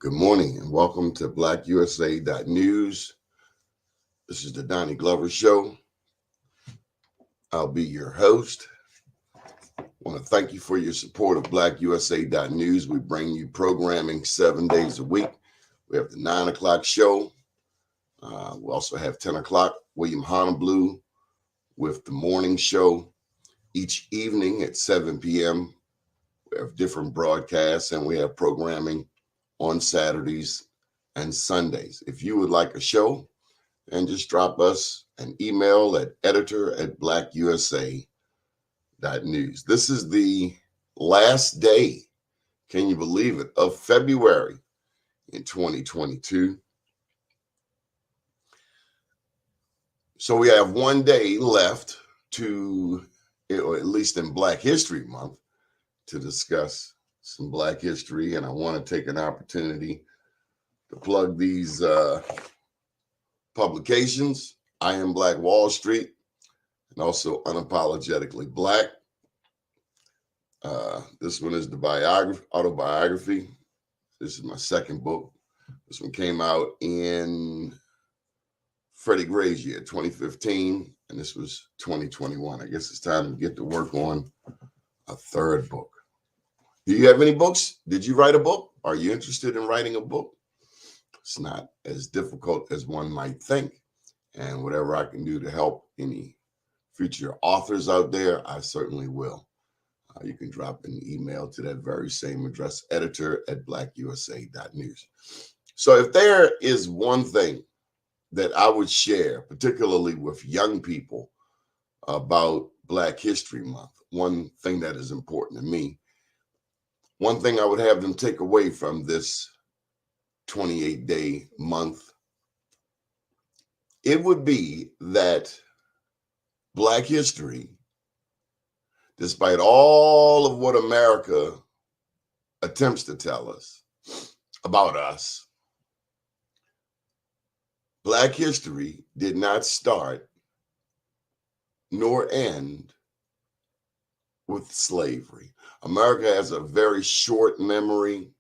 Good morning and welcome to BlackUSA.News. This is the Donnie Glover Show. I'll be your host. I want to thank you for your support of BlackUSA.News. We bring you programming 7 days a week. We have the 9 o'clock show. We also have 10 o'clock, William Honolulu with the morning show. Each evening at 7 p.m., we have different broadcasts and we have programming on Saturdays and Sundays. If you would like a show, then just drop us an email at editor@blackusa.news. This is the last day, can you believe it, of February in 2022. So we have 1 day left to, or at least in Black History Month, to discuss some Black history, and I want to take an opportunity to plug these publications. I Am Black Wall Street, and also Unapologetically Black. This one is the autobiography. This is my second book. This one came out in Freddie Gray's year, 2015, and this was 2021. I guess it's time to get to work on a third book. Do you have any books? Did you write a book? Are you interested in writing a book? It's not as difficult as one might think. And whatever I can do to help any future authors out there, I certainly will. You can drop an email to that very same address, editor@blackusa.news. So if there is one thing that I would share, particularly with young people, about Black History Month, one thing that is important to me, one thing I would have them take away from this 28-day month, it would be that Black history, despite all of what America attempts to tell us about us, Black history did not start nor end with slavery. America has a very short memory.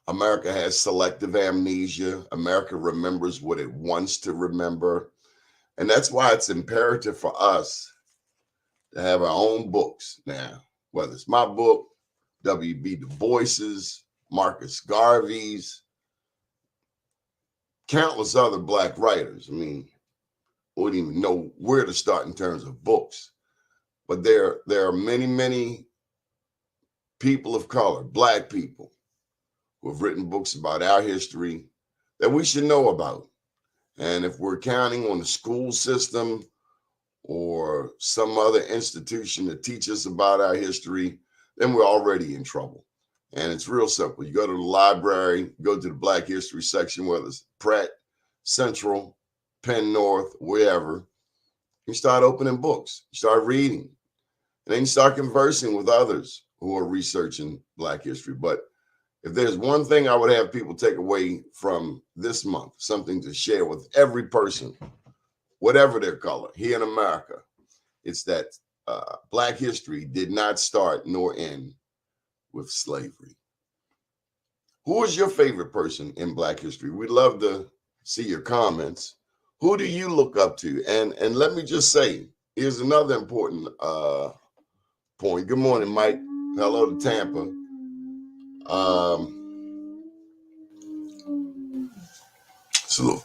America has selective amnesia. America remembers what it wants to remember. And that's why it's imperative for us to have our own books now, whether it's my book, W.B. Du Bois's, Marcus Garvey's, countless other Black writers. I mean, we wouldn't even know where to start in terms of books. But there are many, many people of color, Black people, who have written books about our history that we should know about. And if we're counting on the school system or some other institution to teach us about our history, then we're already in trouble. And it's real simple. You go to the library, go to the Black History section, whether it's Pratt, Central, Penn North, wherever. You start opening books, you start reading, and then you start conversing with others who are researching Black history. But if there's one thing I would have people take away from this month, something to share with every person, whatever their color, here in America, it's that Black history did not start nor end with slavery. Who is your favorite person in Black history? We'd love to see your comments. Who do you look up to? And let me just say, here's another important point. Good morning, Mike. Hello to Tampa.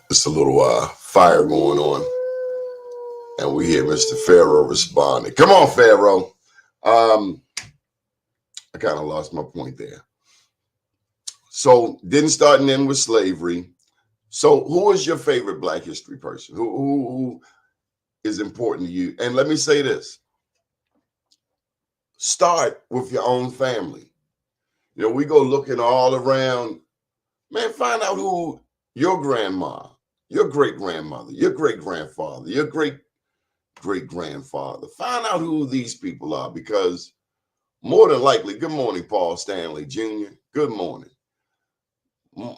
It's a little fire going on, and we hear Mr. Pharaoh responding. Come on, Pharaoh. I kind of lost my point there. So didn't start and end with slavery. So who is your favorite Black history person? Who is important to you? And let me say this. Start with your own family. You know, we go looking all around. Man, find out who your grandma, your great-grandmother, your great-grandfather, your great-great-grandfather. Find out who these people are, because more than likely, good morning, Paul Stanley Jr. Good morning.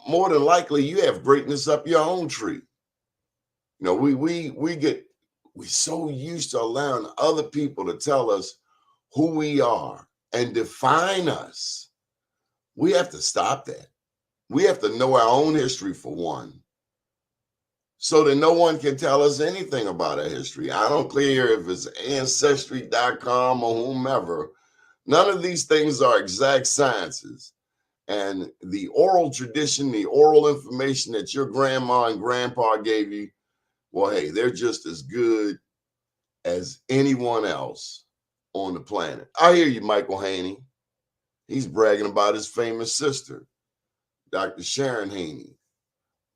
More than likely, you have greatness up your own tree. You know, we're so used to allowing other people to tell us who we are and define us. We have to stop that. We have to know our own history for one, so that no one can tell us anything about our history. I don't care if it's ancestry.com or whomever. None of these things are exact sciences. And the oral tradition, the oral information that your grandma and grandpa gave you, well, hey, they're just as good as anyone else on the planet. I hear you, Michael Haney. He's bragging about his famous sister, Dr. Sharon Haney,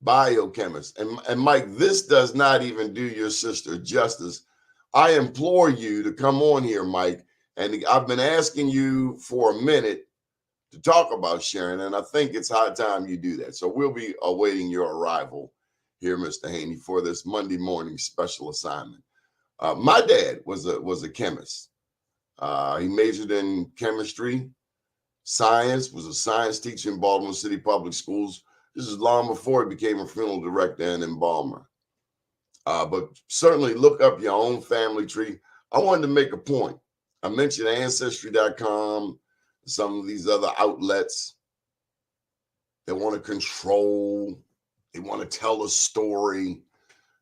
biochemist. And Mike, this does not even do your sister justice. I implore you to come on here, Mike. And I've been asking you for a minute to talk about Sharon, and I think it's high time you do that. So we'll be awaiting your arrival here, Mr. Haney, for this Monday morning special assignment. My dad was a chemist. He majored in chemistry, science, was a science teacher in Baltimore City Public Schools. This is long before he became a funeral director and embalmer. But certainly look up your own family tree. I wanted to make a point. I mentioned Ancestry.com, some of these other outlets. They want to control. They want to tell a story.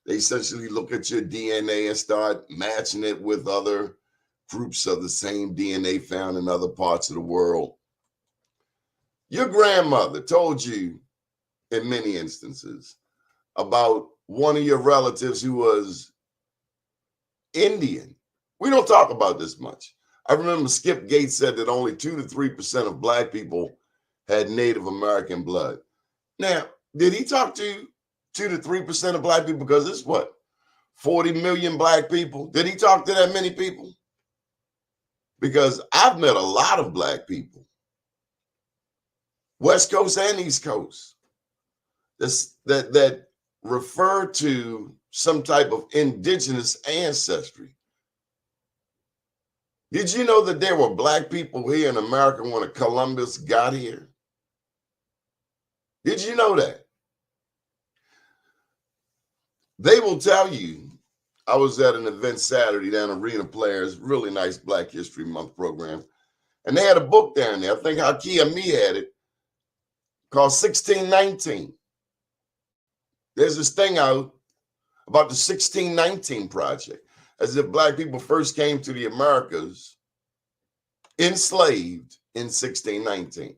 They essentially look at your DNA and start matching it with other groups of the same DNA found in other parts of the world. Your grandmother told you, in many instances, about one of your relatives who was Indian. We don't talk about this much. I remember Skip Gates said that only 2 to 3% of Black people had Native American blood. Now, did he talk to 2 to 3% of Black people? Because it's what, 40 million Black people? Did he talk to that many people? Because I've met a lot of Black people, West Coast and East Coast, that refer to some type of indigenous ancestry. Did you know that there were Black people here in America when Columbus got here? Did you know that? They will tell you. I was at an event Saturday down at Arena Players, really nice Black History Month program. And they had a book down there. I think Haki Ami had it, called 1619. There's this thing out about the 1619 Project, as if Black people first came to the Americas enslaved in 1619.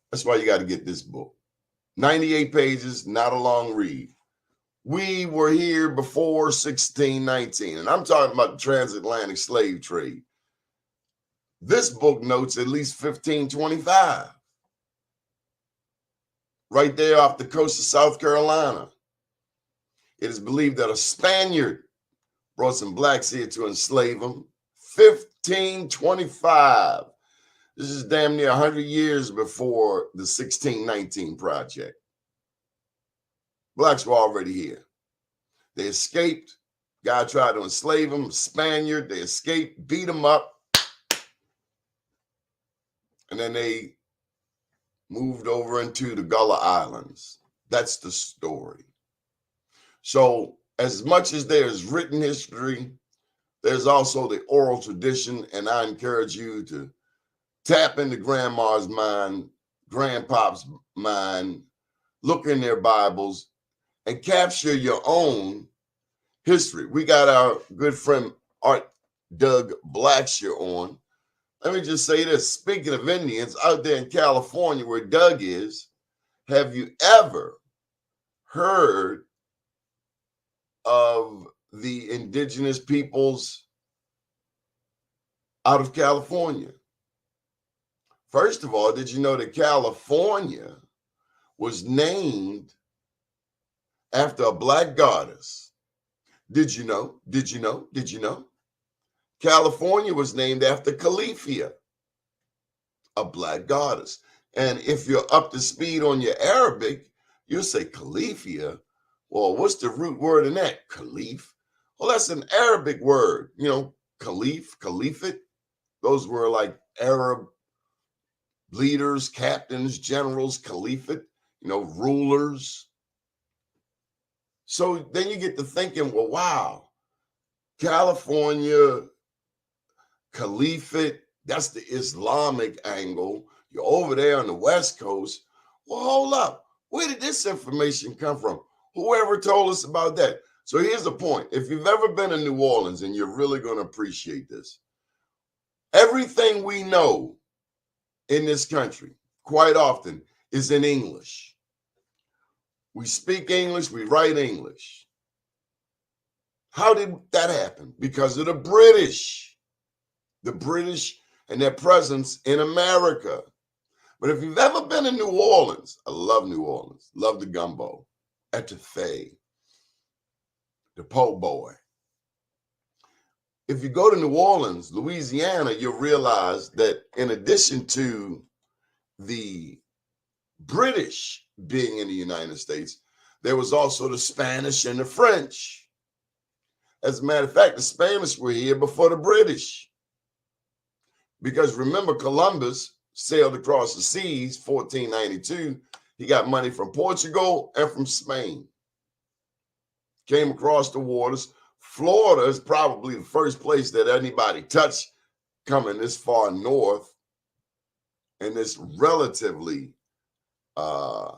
That's why you got to get this book. 98 pages, not a long read. We were here before 1619, and I'm talking about the transatlantic slave trade. This book notes at least 1525. Right there off the coast of South Carolina. It is believed that a Spaniard brought some Blacks here to enslave them. 1525. This is damn near 100 years before the 1619 Project. Blacks were already here. They escaped. Guy tried to enslave them. Spaniard. They escaped, beat them up. And then they moved over into the Gullah Islands. That's the story. So as much as there's written history, there's also the oral tradition. And I encourage you to tap into grandma's mind, grandpop's mind, look in their Bibles, and capture your own history. We got our good friend Art Doug Blackshear on. Let me just say this. Speaking of Indians, out there in California where Doug is, have you ever heard of the indigenous peoples out of California? First of all, did you know that California was named after a Black goddess? Did you know? Did you know? Did you know? California was named after Califia, a Black goddess. And if you're up to speed on your Arabic, you'll say Califia. Well, what's the root word in that? Caliph. Well, that's an Arabic word. You know, Caliph, Caliphate. Those were like Arab leaders, captains, generals, Caliphate, you know, rulers. So then you get to thinking, well, wow, California, Caliphate, that's the Islamic angle. You're over there on the West Coast. Well, hold up. Where did this information come from? Whoever told us about that? So here's the point. If you've ever been in New Orleans, and you're really going to appreciate this, everything we know in this country quite often is in English. We speak English, we write English. How did that happen? Because of the British and their presence in America. But if you've ever been in New Orleans, I love New Orleans, love the gumbo, etouffee, the po' boy. If you go to New Orleans, Louisiana, you'll realize that in addition to the British being in the United States, there was also the Spanish and the French. As a matter of fact, the Spanish were here before the British. Because remember, Columbus sailed across the seas, 1492. He got money from Portugal and from Spain. Came across the waters. Florida is probably the first place that anybody touched coming this far north and this relatively, I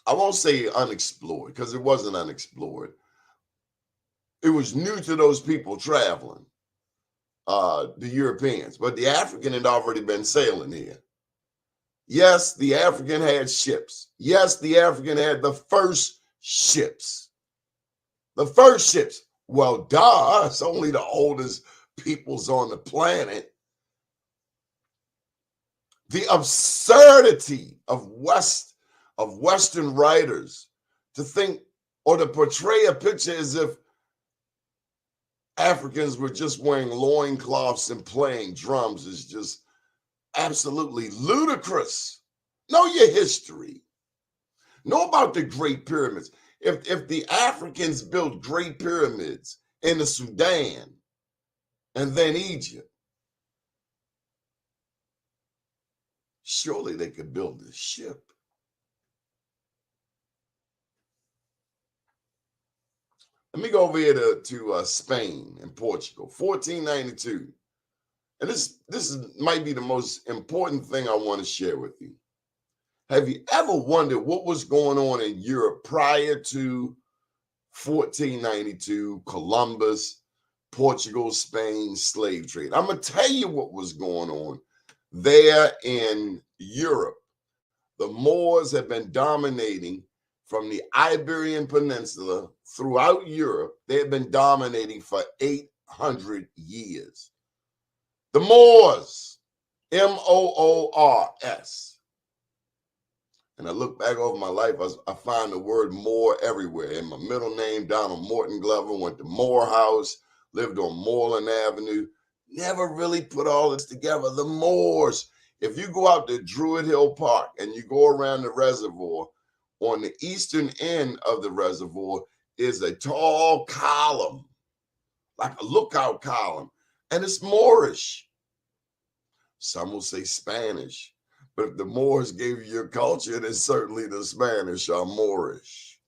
won't say unexplored, because it wasn't unexplored. It was new to those people traveling, the Europeans, but the African had already been sailing here. Yes, the African had ships. Yes, the African had the first ships. The first ships. Well, duh, it's only the oldest peoples on the planet. The absurdity of Western writers to think or to portray a picture as if Africans were just wearing loincloths and playing drums is just absolutely ludicrous. Know your history. Know about the Great Pyramids. If the Africans built Great Pyramids in the Sudan and then Egypt, surely they could build this ship. Let me go over here to Spain and Portugal, 1492. And this might be the most important thing I want to share with you. Have you ever wondered what was going on in Europe prior to 1492, Columbus, Portugal, Spain, slave trade? I'm going to tell you what was going on there in Europe. The Moors have been dominating from the Iberian Peninsula throughout Europe. They have been dominating for 800 years. The Moors, Moors. And I look back over my life, I find the word Moor everywhere. In my middle name, Donald Morton Glover, went to Morehouse, lived on Moreland Avenue. Never really put all this together. The Moors. If you go out to Druid Hill Park and you go around the reservoir, on the eastern end of the reservoir is a tall column, like a lookout column, and it's Moorish. Some will say Spanish. But if the Moors gave you your culture, then certainly the Spanish are Moorish.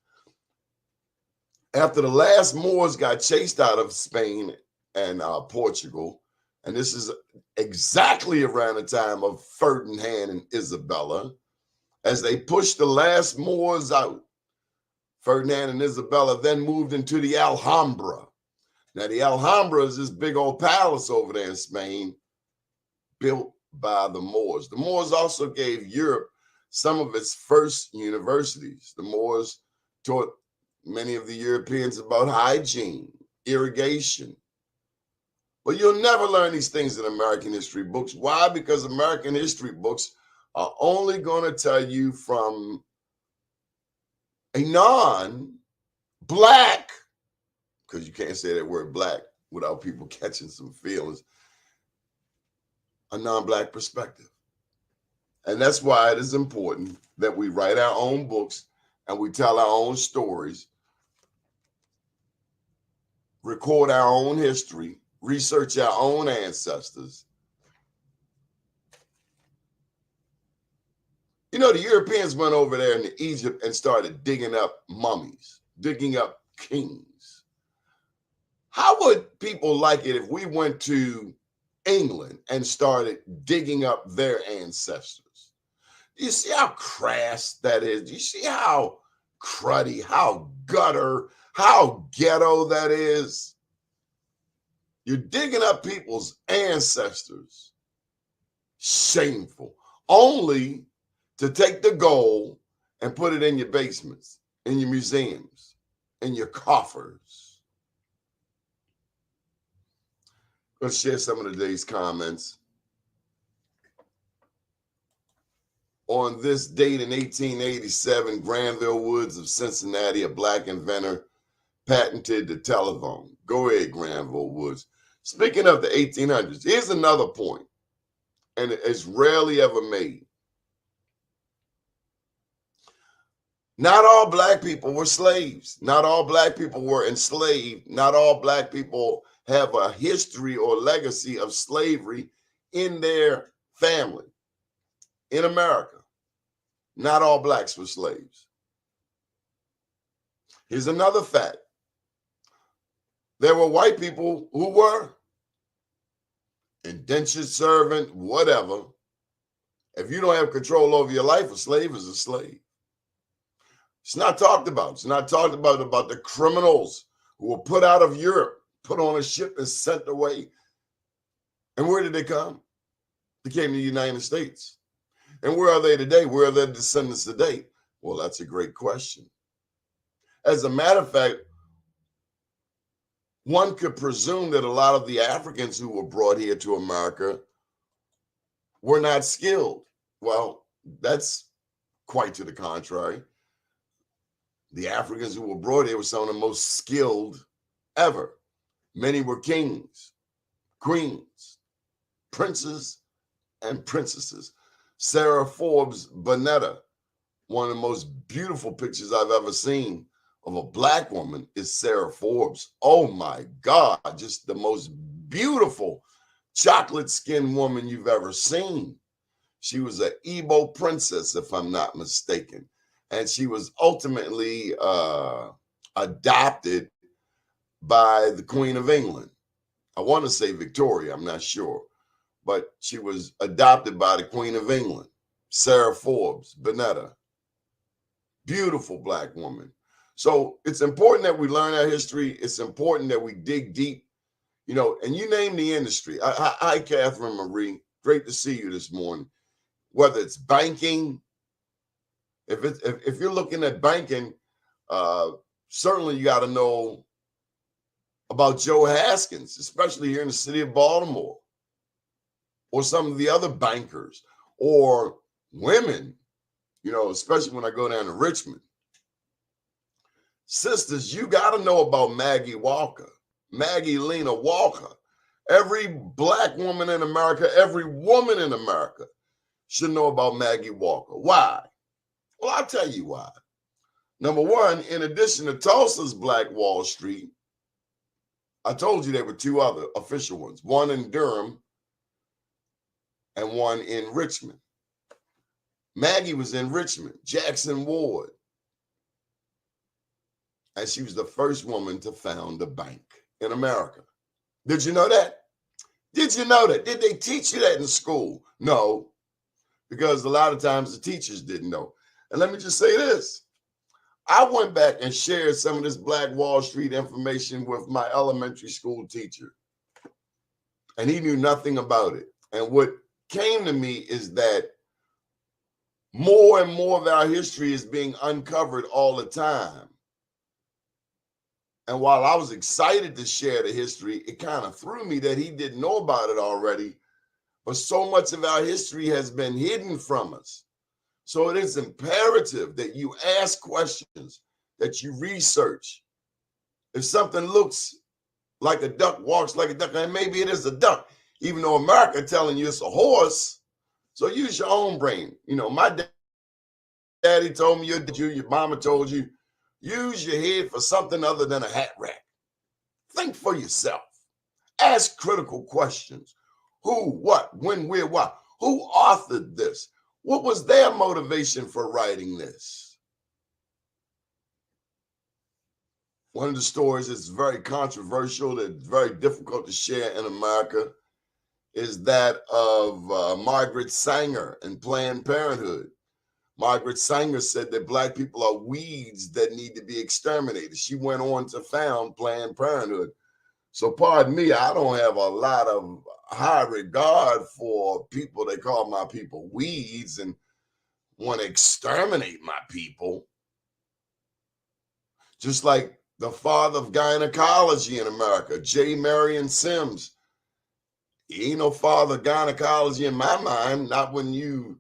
After the last Moors got chased out of Spain and Portugal, and this is exactly around the time of Ferdinand and Isabella, as they pushed the last Moors out, Ferdinand and Isabella then moved into the Alhambra. Now, the Alhambra is this big old palace over there in Spain, built by the Moors. The Moors also gave Europe some of its first universities. The Moors taught many of the Europeans about hygiene, irrigation. But you'll never learn these things in American history books. Why? Because American history books are only going to tell you from a non-black, because you can't say that word black without people catching some feelings, a non-black perspective. And that's why it is important that we write our own books and we tell our own stories, record our own history, research our own ancestors. You know, the Europeans went over there into Egypt and started digging up mummies, digging up kings. How would people like it if we went to England and started digging up their ancestors? You see how crass that is? You see how cruddy, how gutter, how ghetto that is? You're digging up people's ancestors. Shameful. Only to take the gold and put it in your basements, in your museums, in your coffers. Let's share some of today's comments. On this date in 1887, Granville Woods of Cincinnati, a black inventor, patented the telephone. Go ahead, Granville Woods. Speaking of the 1800s, here's another point, and it's rarely ever made. Not all black people were slaves. Not all black people were enslaved. Not all black people have a history or legacy of slavery in their family. In America, not all blacks were slaves. Here's another fact. There were white people who were indentured servant, whatever. If you don't have control over your life, a slave is a slave. It's not talked about. It's not talked about the criminals who were put out of Europe, put on a ship and sent away. And where did they come? They came to the United States. And where are they today? Where are their descendants today? Well, that's a great question. As a matter of fact, one could presume that a lot of the Africans who were brought here to America were not skilled. Well, that's quite to the contrary. The Africans who were brought here were some of the most skilled ever. Many were kings, queens, princes, and princesses. Sarah Forbes Bonetta, one of the most beautiful pictures I've ever seen of a black woman is Sarah Forbes. Oh my God, just the most beautiful chocolate skinned woman you've ever seen. She was an Igbo princess, if I'm not mistaken. And she was ultimately adopted by the Queen of England. I want to say Victoria, I'm not sure. But she was adopted by the Queen of England, Sarah Forbes Bonetta. Beautiful black woman. So it's important that we learn our history. It's important that we dig deep, and you name the industry. Hi, Catherine Marie. Great to see you this morning. Whether it's banking, if you're looking at banking, certainly you got to know about Joe Haskins, especially here in the city of Baltimore, or some of the other bankers, or women, especially when I go down to Richmond. Sisters, you got to know about Maggie Walker, Maggie Lena Walker. Every black woman in America, every woman in America should know about Maggie Walker. Why? Well, I'll tell you why. Number one, in addition to Tulsa's Black Wall Street, I told you there were two other official ones, one in Durham and one in Richmond. Maggie was in Richmond, Jackson Ward. And she was the first woman to found a bank in America. Did you know that? Did you know that? Did they teach you that in school? No, because a lot of times the teachers didn't know. And let me just say this. I went back and shared some of this Black Wall Street information with my elementary school teacher. And he knew nothing about it. And what came to me is that more and more of our history is being uncovered all the time. And while I was excited to share the history, it kind of threw me that he didn't know about it already. But so much of our history has been hidden from us. So it is imperative that you ask questions, that you research. If something looks like a duck, walks like a duck, and maybe it is a duck, even though America telling you it's a horse. So use your own brain. My daddy told me, your mama told you, use your head for something other than a hat rack. Think for yourself. Ask critical questions. Who, what, when, where, why? Who authored this? What was their motivation for writing this? One of the stories that's very controversial, that's very difficult to share in America, is that of Margaret Sanger and Planned Parenthood. Margaret Sanger said that black people are weeds that need to be exterminated. She went on to found Planned Parenthood. So pardon me, I don't have a lot of high regard for people. They call my people weeds and want to exterminate my people. Just like the father of gynecology in America, J. Marion Sims. He ain't no father of gynecology in my mind, not when you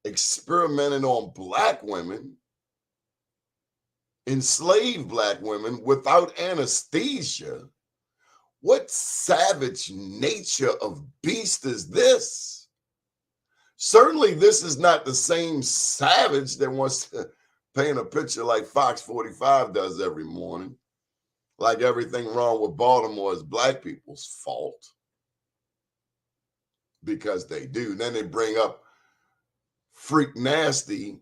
experimented on black women, enslaved black women without anesthesia. What savage nature of beast is this? Certainly, this is not the same savage that wants to paint a picture like Fox 45 does every morning, like everything wrong with Baltimore is black people's fault, because they do. Then they bring up Freak Nasty,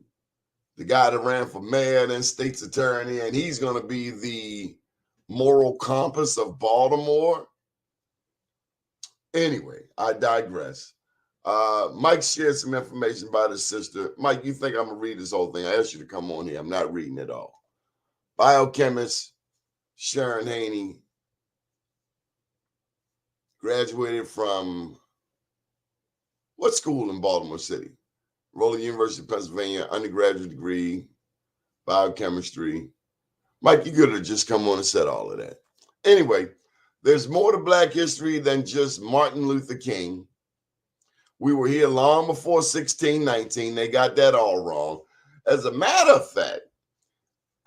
the guy that ran for mayor and state's attorney, and he's going to be the moral compass of Baltimore. Anyway, I digress. Mike shared some information about his sister. Mike, you think I'm going to read this whole thing? I asked you to come on here. I'm not reading it all. Biochemist Sharon Haney graduated from what school in Baltimore City? Rollins University of Pennsylvania, undergraduate degree, biochemistry. Mike, you could have just come on and said all of that. Anyway, there's more to Black history than just Martin Luther King. We were here long before 1619. They got that all wrong. As a matter of fact,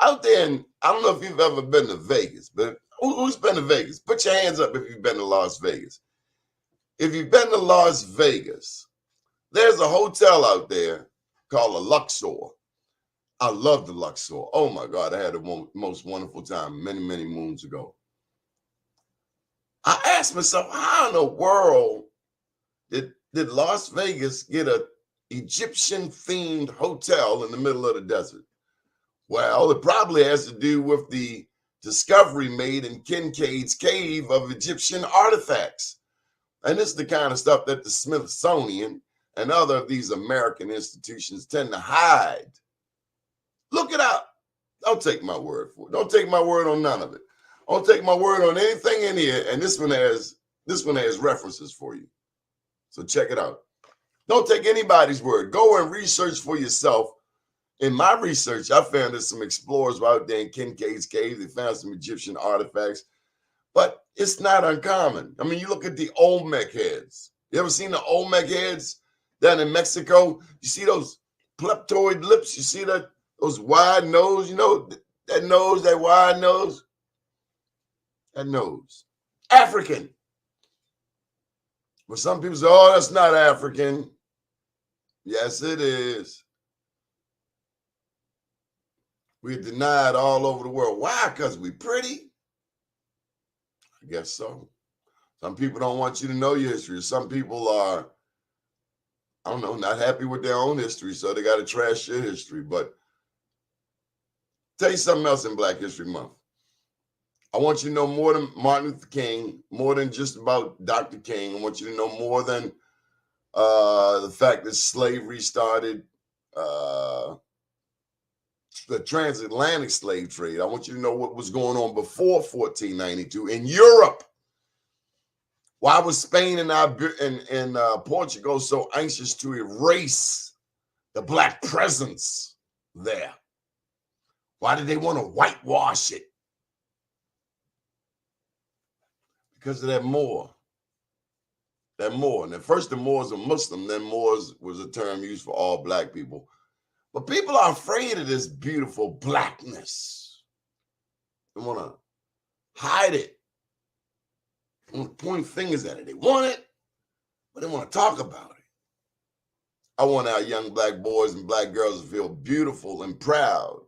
out there, and I don't know if you've ever been to Vegas, but who's been to Vegas? Put your hands up if you've been to Las Vegas. If you've been to Las Vegas, there's a hotel out there called a Luxor. I love the Luxor. Oh my God, I had the most wonderful time many, many moons ago. I asked myself, how in the world did Las Vegas get an Egyptian-themed hotel in the middle of the desert? Well, it probably has to do with the discovery made in Kincaid's cave of Egyptian artifacts. And this is the kind of stuff that the Smithsonian and other of these American institutions tend to hide. Look it up. Don't take my word for it. Don't take my word on none of it. Don't take my word on anything in here. And this one has references for you. So check it out. Don't take anybody's word. Go and research for yourself. In my research, I found that some explorers were out there in Kincaid's cave. They found some Egyptian artifacts, but it's not uncommon. I mean, you look at the Olmec heads. You ever seen the Olmec heads down in Mexico? You see those pleptoid lips? You see those wide nose? You know, that nose, that wide nose? That nose. African. But some people say, oh, that's not African. Yes, it is. We're denied all over the world. Why? Because we pretty? I guess so. Some people don't want you to know your history. Some people are, I don't know, not happy with their own history, so they got to trash your history. But tell you something else in Black History Month. I want you to know more than Martin Luther King, more than just about Dr. King. I want you to know more than the fact that slavery started, the transatlantic slave trade. I want you to know what was going on before 1492 in Europe. Why was Spain and Portugal so anxious to erase the Black presence there? Why did they want to whitewash it? Because of that Moor. That Moor. And at first the Moors were Muslim, then Moors was a term used for all Black people. But people are afraid of this beautiful blackness. They want to hide it. They want to point fingers at it. They want it, but they want to talk about it. I want our young Black boys and Black girls to feel beautiful and proud,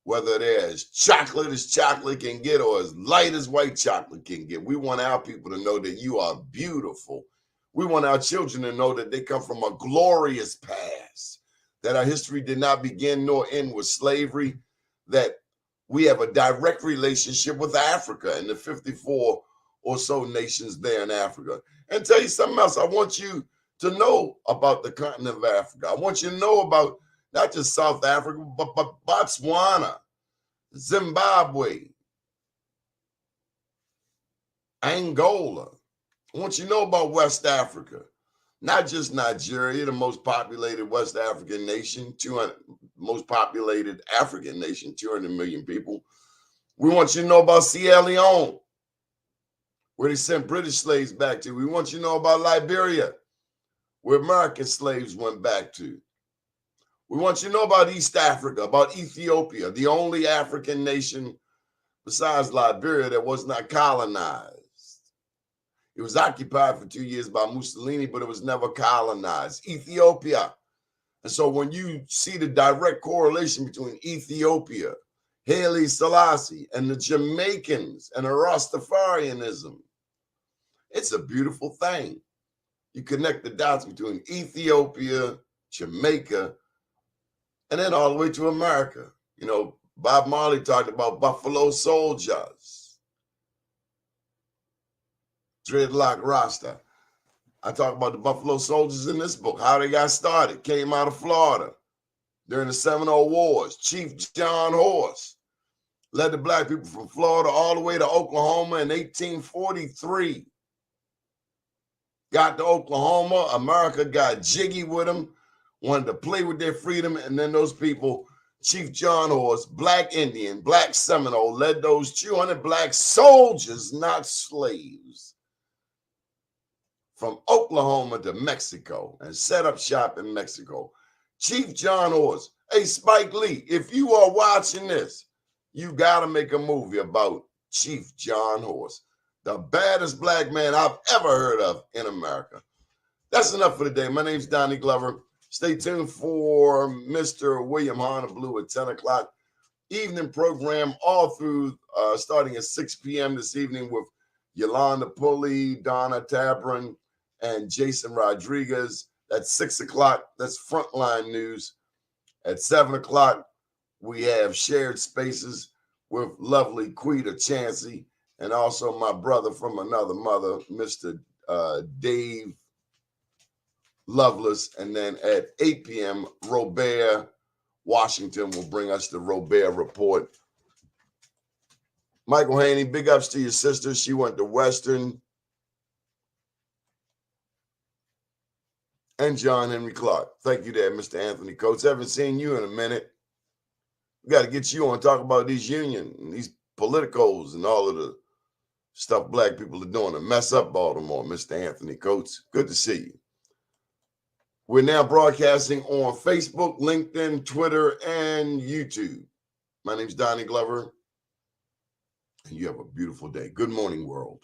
whether they're as chocolate can get or as light as white chocolate can get. We want our people to know that you are beautiful. We want our children to know that they come from a glorious past, that our history did not begin nor end with slavery, that we have a direct relationship with Africa and the 54 or so nations there in Africa. And tell you something else, I want you to know about the continent of Africa. I want you to know about not just South Africa, but Botswana, Zimbabwe, Angola. I want you to know about West Africa, not just Nigeria, the most populated West African nation, 200 most populated African nation, 200 million people. We want you to know about Sierra Leone, where they sent British slaves back to. We want you to know about Liberia, where American slaves went back to. We want you to know about East Africa, about Ethiopia, the only African nation besides Liberia that was not colonized. It was occupied for 2 years by Mussolini, but it was never colonized. Ethiopia. And so when you see the direct correlation between Ethiopia, Haile Selassie, and the Jamaicans and the Rastafarianism, it's a beautiful thing. You connect the dots between Ethiopia, Jamaica, and then all the way to America. You know, Bob Marley talked about Buffalo Soldiers. Dreadlock Rasta. I talk about the Buffalo Soldiers in this book, how they got started, came out of Florida during the Seminole Wars. Chief John Horse led the black people from Florida all the way to Oklahoma in 1843. Got to Oklahoma, America got jiggy with them, wanted to play with their freedom, and then those people, Chief John Horse, black Indian, black Seminole, led those 200 black soldiers, not slaves, from Oklahoma to Mexico and set up shop in Mexico. Chief John Horse. Hey, Spike Lee, if you are watching this, you got to make a movie about Chief John Horse, the baddest black man I've ever heard of in America. That's enough for today. My name's Donnie Glover. Stay tuned for Mr. William Honolulu at 10 o'clock. Evening program all through, starting at 6 p.m. this evening with Yolanda Pulley, Donna Tabron, and Jason Rodriguez. That's 6 o'clock. That's Frontline News. At 7 o'clock, we have Shared Spaces with lovely Quita Chansey, and also my brother from another mother, Mr. Dave Lovelace. And then at 8 p.m., Robert Washington will bring us the Robert Report. Michael Haney, big ups to your sister. She went to Western. And John Henry Clark. Thank you there, Mr. Anthony Coates. Haven't seen you in a minute. We got to get you on, talk about these union and these politicos and all of the stuff black people are doing to mess up Baltimore, Mr. Anthony Coates. Good to see you. We're now broadcasting on Facebook, LinkedIn, Twitter, and YouTube. My name's Donnie Glover, and you have a beautiful day. Good morning, world.